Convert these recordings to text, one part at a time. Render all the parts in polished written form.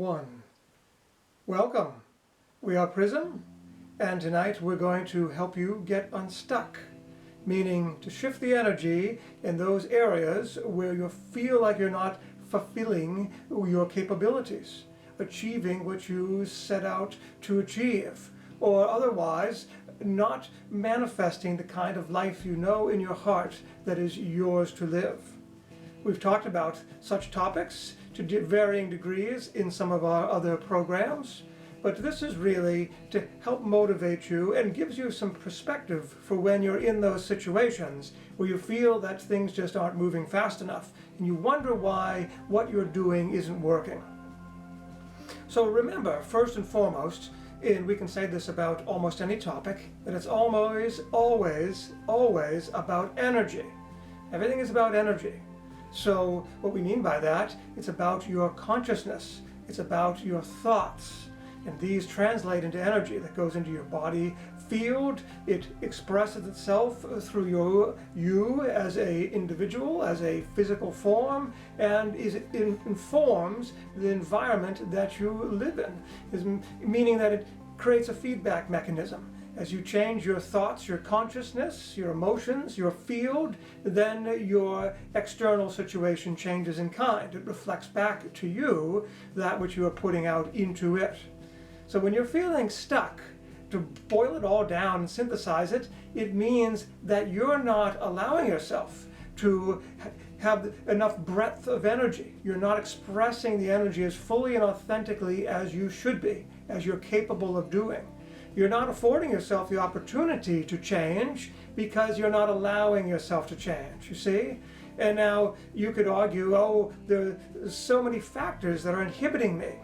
1. Welcome. We are PRISM, and tonight we're going to help you get unstuck, meaning to shift the energy in those areas where you feel like you're not fulfilling your capabilities, achieving what you set out to achieve, or otherwise not manifesting the kind of life you know in your heart that is yours to live. We've talked about such topics to varying degrees in some of our other programs, but this is really to help motivate you and gives you some perspective for when you're in those situations where you feel that things just aren't moving fast enough and you wonder why what you're doing isn't working. So remember, first and foremost, and we can say this about almost any topic, that it's always about energy. Everything is about energy. So what we mean by that, it's about your consciousness, it's about your thoughts, and these translate into energy that goes into your body field. It expresses itself through you as an individual, as a physical form, and informs the environment that you live in, meaning that it creates a feedback mechanism. As you change your thoughts, your consciousness, your emotions, your field, then your external situation changes in kind. It reflects back to you that which you are putting out into it. So when you're feeling stuck, to boil it all down and synthesize it, it means that you're not allowing yourself to have enough breadth of energy. You're not expressing the energy as fully and authentically as you should be, as you're capable of doing. You're not affording yourself the opportunity to change because you're not allowing yourself to change, you see? And now you could argue, oh, there's so many factors that are inhibiting me.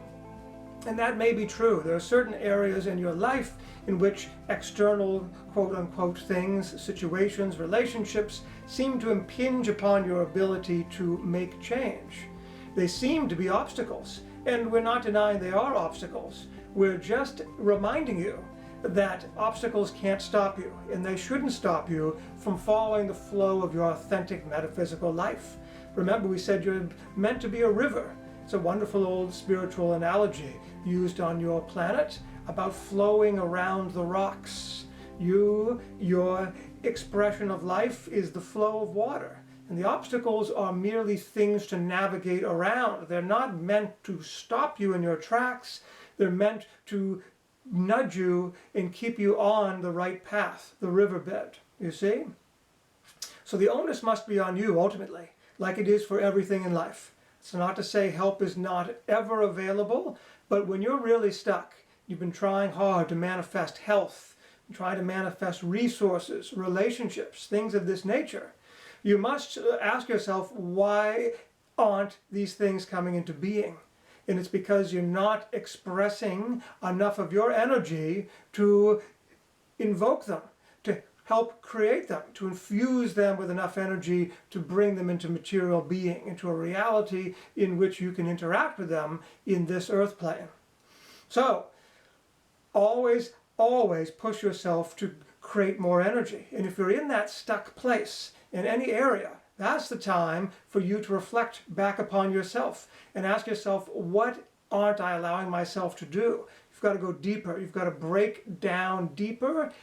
And that may be true. There are certain areas in your life in which external quote-unquote things, situations, relationships seem to impinge upon your ability to make change. They seem to be obstacles, and we're not denying they are obstacles. We're just reminding you that obstacles can't stop you, and they shouldn't stop you from following the flow of your authentic metaphysical life. Remember, we said you're meant to be a river. It's a wonderful old spiritual analogy used on your planet about flowing around the rocks. Your expression of life is the flow of water, and the obstacles are merely things to navigate around. They're not meant to stop you in your tracks. They're meant to nudge you and keep you on the right path, the riverbed, you see? So the onus must be on you ultimately, like it is for everything in life. It's not to say help is not ever available, but when you're really stuck, you've been trying hard to manifest health, trying to manifest resources, relationships, things of this nature, you must ask yourself, why aren't these things coming into being? And it's because you're not expressing enough of your energy to invoke them, to help create them, to infuse them with enough energy to bring them into material being, into a reality in which you can interact with them in this earth plane. So, always push yourself to create more energy. And if you're in that stuck place in any area, that's the time for you to reflect back upon yourself and ask yourself, what aren't I allowing myself to do? You've got to go deeper. You've got to break down deeper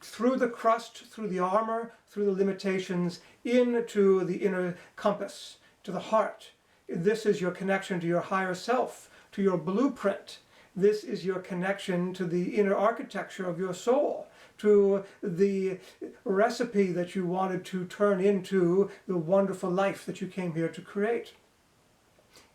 through the crust, through the armor, through the limitations, into the inner compass, to the heart. This is your connection to your higher self, to your blueprint. This is your connection to the inner architecture of your soul, to the recipe that you wanted to turn into the wonderful life that you came here to create.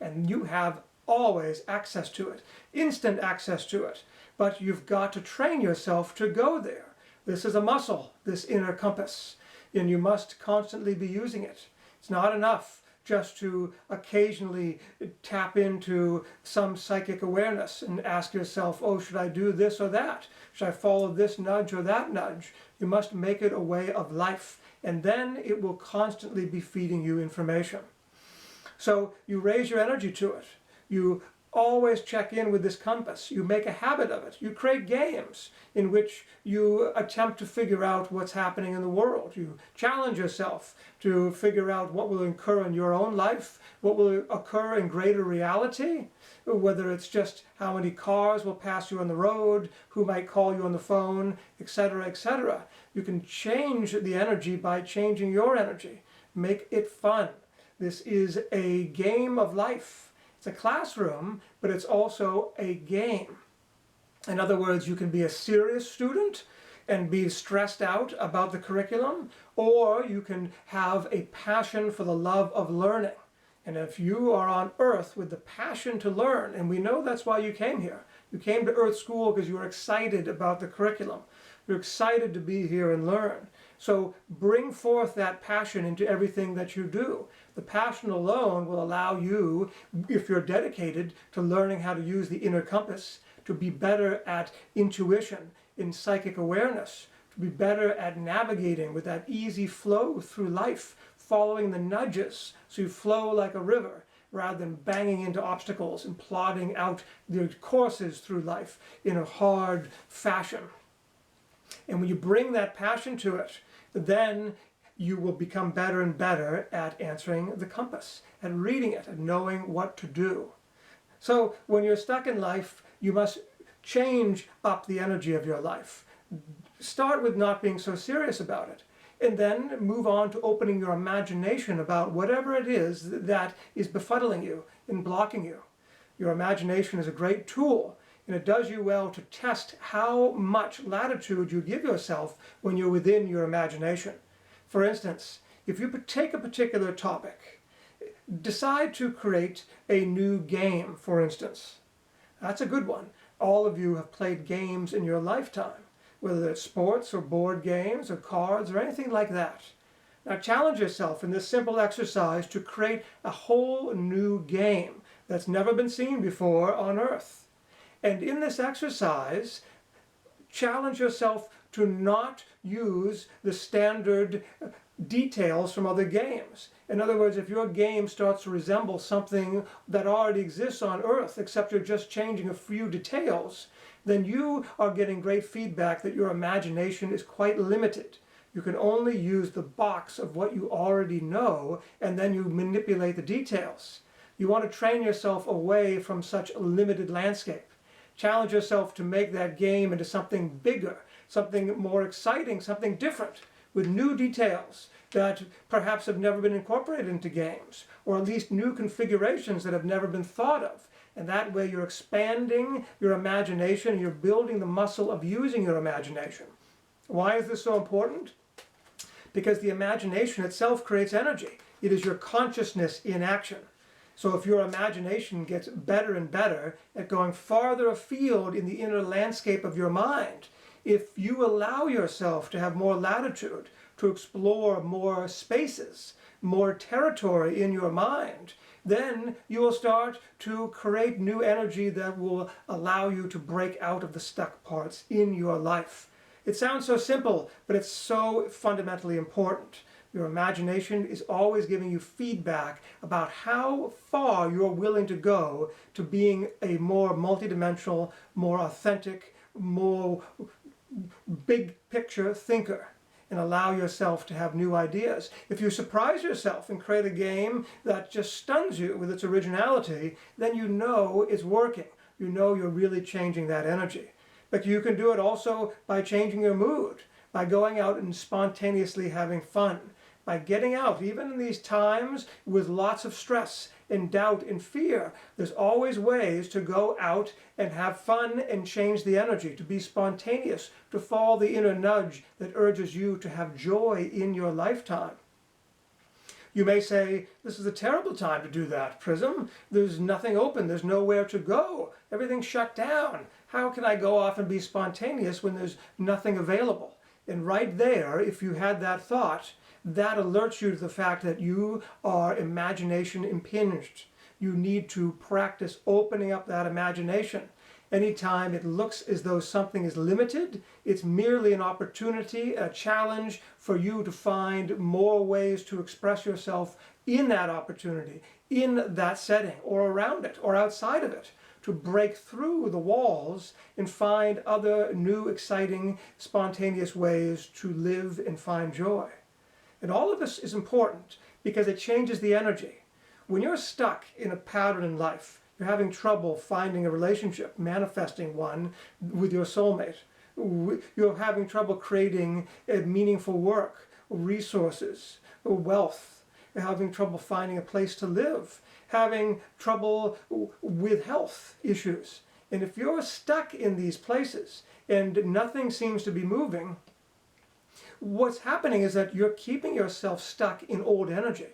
And you have always access to it, instant access to it, but you've got to train yourself to go there. This is a muscle, this inner compass, and you must constantly be using it. It's not enough just to occasionally tap into some psychic awareness and ask yourself, oh, should I do this or that? Should I follow this nudge or that nudge? You must make it a way of life, and then it will constantly be feeding you information. So you raise your energy to it. You always check in with this compass. You make a habit of it. You create games in which you attempt to figure out what's happening in the world. You challenge yourself to figure out what will occur in your own life, what will occur in greater reality, whether it's just how many cars will pass you on the road, who might call you on the phone, etc., etc. You can change the energy by changing your energy. Make it fun. This is a game of life. It's a classroom, but it's also a game. In other words, you can be a serious student and be stressed out about the curriculum, or you can have a passion for the love of learning. And if you are on earth with the passion to learn, and we know that's why you came here. You came to Earth School because you were excited about the curriculum. You're excited to be here and learn. So bring forth that passion into everything that you do. The passion alone will allow you, if you're dedicated to learning how to use the inner compass, to be better at intuition, in psychic awareness, to be better at navigating with that easy flow through life, following the nudges so you flow like a river rather than banging into obstacles and plodding out the courses through life in a hard fashion. And when you bring that passion to it, then you will become better and better at answering the compass, at reading it, at knowing what to do. So when you're stuck in life, you must change up the energy of your life. Start with not being so serious about it, and then move on to opening your imagination about whatever it is that is befuddling you and blocking you. Your imagination is a great tool, and it does you well to test how much latitude you give yourself when you're within your imagination. For instance, if you take a particular topic, decide to create a new game, for instance. That's a good one. All of you have played games in your lifetime, whether it's sports or board games or cards or anything like that. Now challenge yourself in this simple exercise to create a whole new game that's never been seen before on Earth. And in this exercise, challenge yourself to not use the standard details from other games. In other words, if your game starts to resemble something that already exists on Earth, except you're just changing a few details, then you are getting great feedback that your imagination is quite limited. You can only use the box of what you already know, and then you manipulate the details. You want to train yourself away from such a limited landscape. Challenge yourself to make that game into something bigger, something more exciting, something different, with new details that perhaps have never been incorporated into games, or at least new configurations that have never been thought of. And that way you're expanding your imagination, you're building the muscle of using your imagination. Why is this so important? Because the imagination itself creates energy. It is your consciousness in action. So if your imagination gets better and better at going farther afield in the inner landscape of your mind, if you allow yourself to have more latitude, to explore more spaces, more territory in your mind, then you will start to create new energy that will allow you to break out of the stuck parts in your life. It sounds so simple, but it's so fundamentally important. Your imagination is always giving you feedback about how far you're willing to go to being a more multidimensional, more authentic, more big picture thinker, and allow yourself to have new ideas. If you surprise yourself and create a game that just stuns you with its originality, then you know it's working. You know you're really changing that energy. But you can do it also by changing your mood, by going out and spontaneously having fun, by getting out, even in these times with lots of stress and doubt and fear. There's always ways to go out and have fun and change the energy, to be spontaneous, to follow the inner nudge that urges you to have joy in your lifetime. You may say, this is a terrible time to do that, PRISM. There's nothing open, there's nowhere to go. Everything's shut down. How can I go off and be spontaneous when there's nothing available? And right there, if you had that thought, that alerts you to the fact that you are imagination impinged. You need to practice opening up that imagination. Anytime it looks as though something is limited, it's merely an opportunity, a challenge for you to find more ways to express yourself in that opportunity, in that setting, or around it, or outside of it. to break through the walls and find other new, exciting, spontaneous ways to live and find joy. And all of this is important because it changes the energy. When you're stuck in a pattern in life, you're having trouble finding a relationship, manifesting one with your soulmate. You're having trouble creating meaningful work, resources, wealth. You're having trouble finding a place to live, having trouble with health issues. And if you're stuck in these places and nothing seems to be moving, what's happening is that you're keeping yourself stuck in old energy.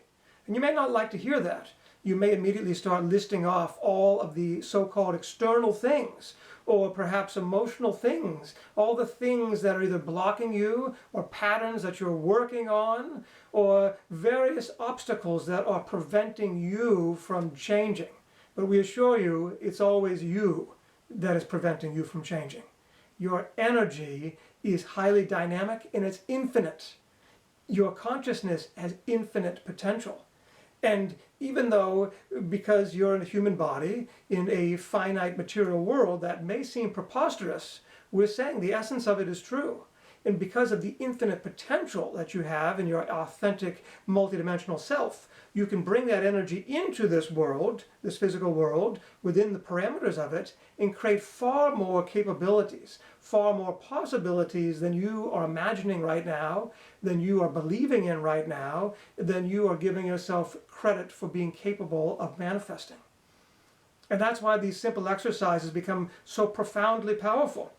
And you may not like to hear that. You may immediately start listing off all of the so-called external things, or perhaps emotional things, all the things that are either blocking you, or patterns that you're working on, or various obstacles that are preventing you from changing. But we assure you, it's always you that is preventing you from changing. Your energy is highly dynamic and it's infinite. Your consciousness has infinite potential. And even though, because you're in a human body, in a finite material world, that may seem preposterous, we're saying the essence of it is true. And because of the infinite potential that you have in your authentic, multidimensional self, you can bring that energy into this world, this physical world, within the parameters of it, and create far more capabilities, far more possibilities than you are imagining right now, than you are believing in right now, than you are giving yourself credit for being capable of manifesting. And that's why these simple exercises become so profoundly powerful.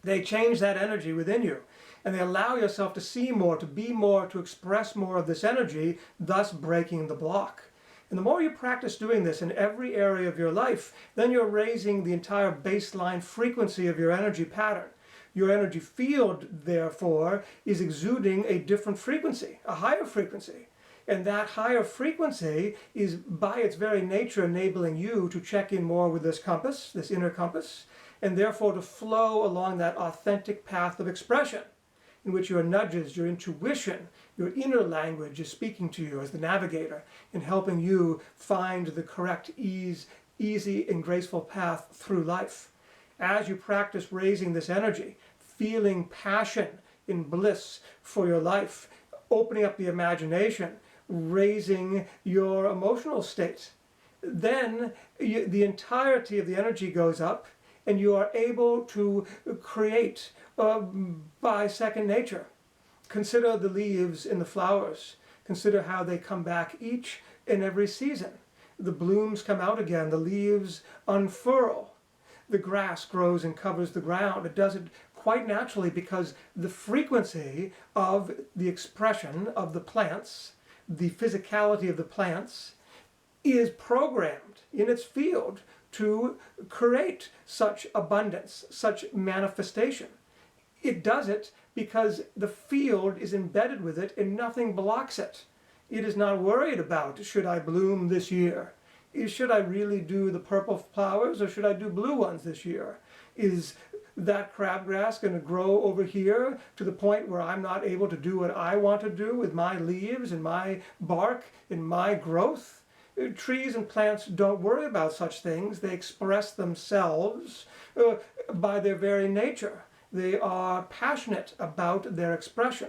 They change that energy within you, and they allow yourself to see more, to be more, to express more of this energy, thus breaking the block. And the more you practice doing this in every area of your life, then you're raising the entire baseline frequency of your energy pattern. Your energy field, therefore, is exuding a different frequency, a higher frequency. And that higher frequency is, by its very nature, enabling you to check in more with this compass, this inner compass, and therefore to flow along that authentic path of expression, in which your nudges, your intuition, your inner language is speaking to you as the navigator and helping you find the correct easy and graceful path through life. As you practice raising this energy, feeling passion and bliss for your life, opening up the imagination, raising your emotional state, then the entirety of the energy goes up, and you are able to create by second nature. Consider the leaves in the flowers. Consider how they come back each and every season. The blooms come out again, the leaves unfurl. The grass grows and covers the ground. It does it quite naturally because the frequency of the expression of the plants, the physicality of the plants, is programmed in its field to create such abundance, such manifestation. It does it because the field is embedded with it and nothing blocks it. It is not worried about, should I bloom this year? Should I really do the purple flowers or should I do blue ones this year? Is that crabgrass going to grow over here to the point where I'm not able to do what I want to do with my leaves and my bark and my growth? Trees and plants don't worry about such things. They express themselves by their very nature. They are passionate about their expression,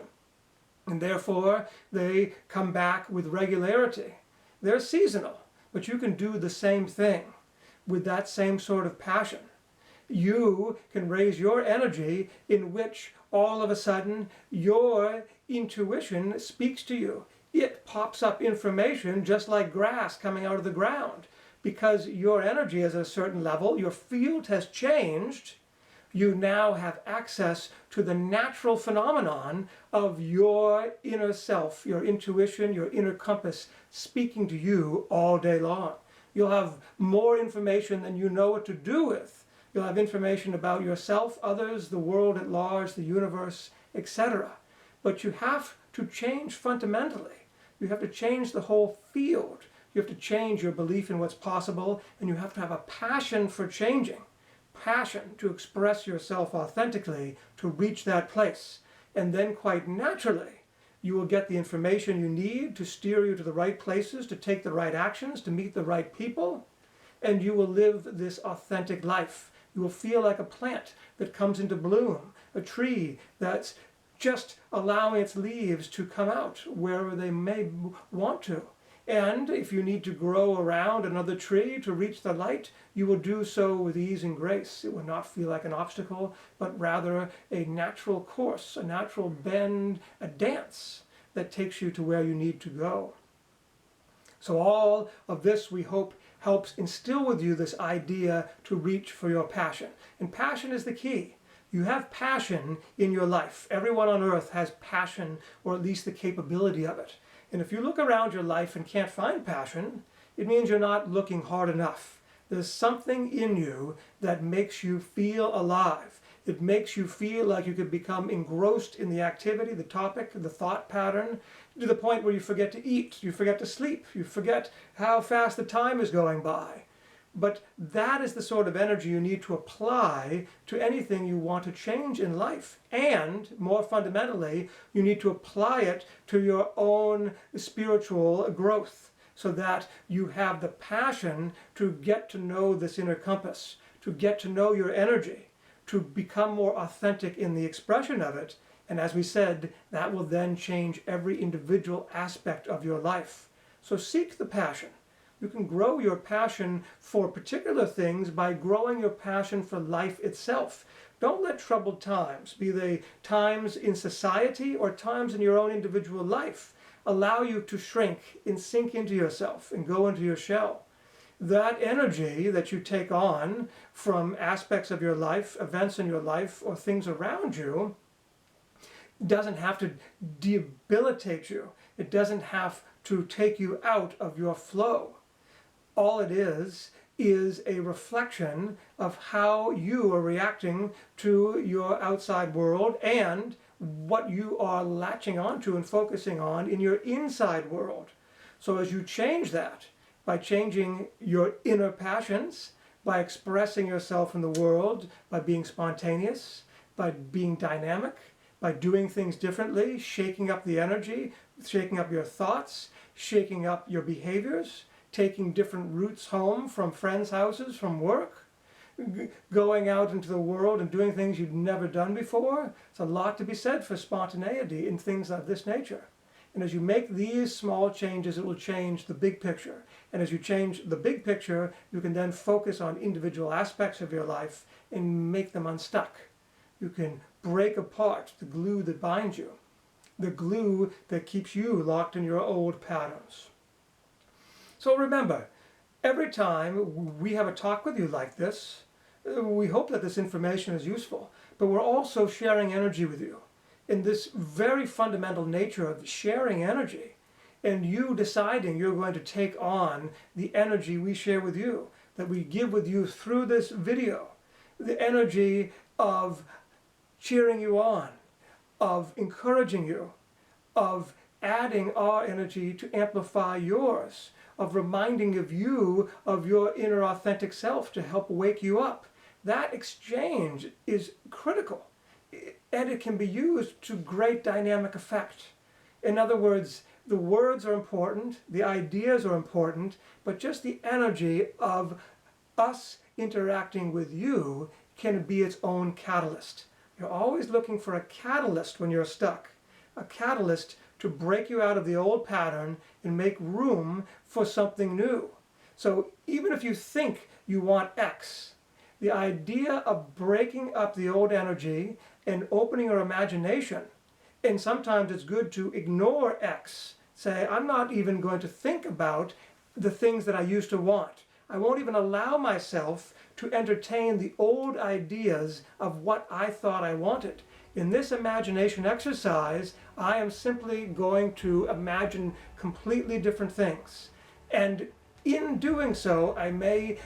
and therefore they come back with regularity. They're seasonal, but you can do the same thing with that same sort of passion. You can raise your energy in which all of a sudden your intuition speaks to you. It pops up information just like grass coming out of the ground. Because your energy is at a certain level, your field has changed, you now have access to the natural phenomenon of your inner self, your intuition, your inner compass speaking to you all day long. You'll have more information than you know what to do with. You'll have information about yourself, others, the world at large, the universe, etc. But you have to change fundamentally. You have to change the whole field. You have to change your belief in what's possible, and you have to have a passion for changing. Passion to express yourself authentically, to reach that place. And then quite naturally, you will get the information you need to steer you to the right places, to take the right actions, to meet the right people. and you will live this authentic life. You will feel like a plant that comes into bloom, a tree that's just allowing its leaves to come out wherever they may want to. And if you need to grow around another tree to reach the light, you will do so with ease and grace. It will not feel like an obstacle, but rather a natural course, a natural bend, a dance that takes you to where you need to go. So all of this, we hope, helps instill with you this idea to reach for your passion. And passion is the key. You have passion in your life. Everyone on earth has passion, or at least the capability of it. And if you look around your life and can't find passion, it means you're not looking hard enough. There's something in you that makes you feel alive. It makes you feel like you could become engrossed in the activity, the topic, the thought pattern, to the point where you forget to eat, you forget to sleep, you forget how fast the time is going by. But that is the sort of energy you need to apply to anything you want to change in life. And more fundamentally, you need to apply it to your own spiritual growth so that you have the passion to get to know this inner compass, to get to know your energy, to become more authentic in the expression of it. And as we said, that will then change every individual aspect of your life. So seek the passion. You can grow your passion for particular things by growing your passion for life itself. Don't let troubled times, be they times in society or times in your own individual life, allow you to shrink and sink into yourself and go into your shell. That energy that you take on from aspects of your life, events in your life, or things around you, doesn't have to debilitate you. It doesn't have to take you out of your flow. All it is a reflection of how you are reacting to your outside world and what you are latching onto and focusing on in your inside world. So as you change that, by changing your inner passions, by expressing yourself in the world, by being spontaneous, by being dynamic, by doing things differently, shaking up the energy, shaking up your thoughts, shaking up your behaviors, taking different routes home from friends' houses, from work, going out into the world and doing things you've never done before. It's a lot to be said for spontaneity in things of this nature. And as you make these small changes, it will change the big picture. And as you change the big picture, you can then focus on individual aspects of your life and make them unstuck. You can break apart the glue that binds you, the glue that keeps you locked in your old patterns. So remember, every time we have a talk with you like this, we hope that this information is useful, but we're also sharing energy with you. In this very fundamental nature of sharing energy, and you deciding you're going to take on the energy we share with you, that we give with you through this video, the energy of cheering you on, of encouraging you, of adding our energy to amplify yours, of reminding of you of your inner authentic self to help wake you up. That exchange is critical, and it can be used to great dynamic effect. In other words, the words are important, the ideas are important, but just the energy of us interacting with you can be its own catalyst. You're always looking for a catalyst when you're stuck, a catalyst to break you out of the old pattern and make room for something new. So even if you think you want X, the idea of breaking up the old energy and opening your imagination, and sometimes it's good to ignore X, say, I'm not even going to think about the things that I used to want. I won't even allow myself to entertain the old ideas of what I thought I wanted. In this imagination exercise, I am simply going to imagine completely different things. And in doing so, I may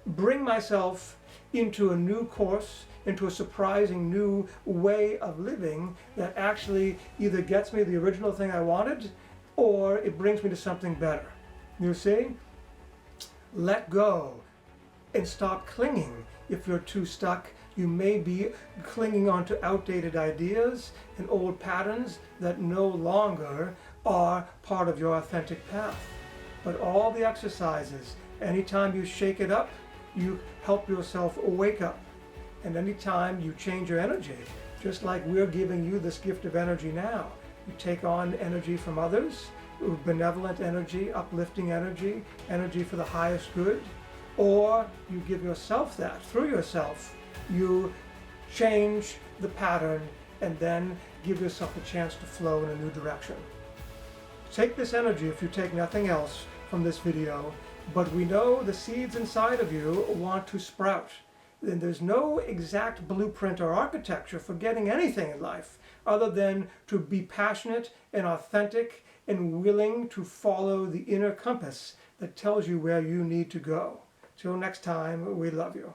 bring myself into a new course, into a surprising new way of living that actually either gets me the original thing I wanted or it brings me to something better. You see? Let go and stop clinging. If you're too stuck, you may be clinging on to outdated ideas and old patterns that no longer are part of your authentic path. But all the exercises Anytime you shake it up, you help yourself wake up. And anytime you change your energy, just like we're giving you this gift of energy now, you take on energy from others, benevolent energy, uplifting energy, energy for the highest good, or you give yourself that. Through yourself, you change the pattern and then give yourself a chance to flow in a new direction. Take this energy, if you take nothing else from this video, but we know the seeds inside of you want to sprout. Then there's no exact blueprint or architecture for getting anything in life other than to be passionate and authentic and willing to follow the inner compass that tells you where you need to go. Till next time, we love you.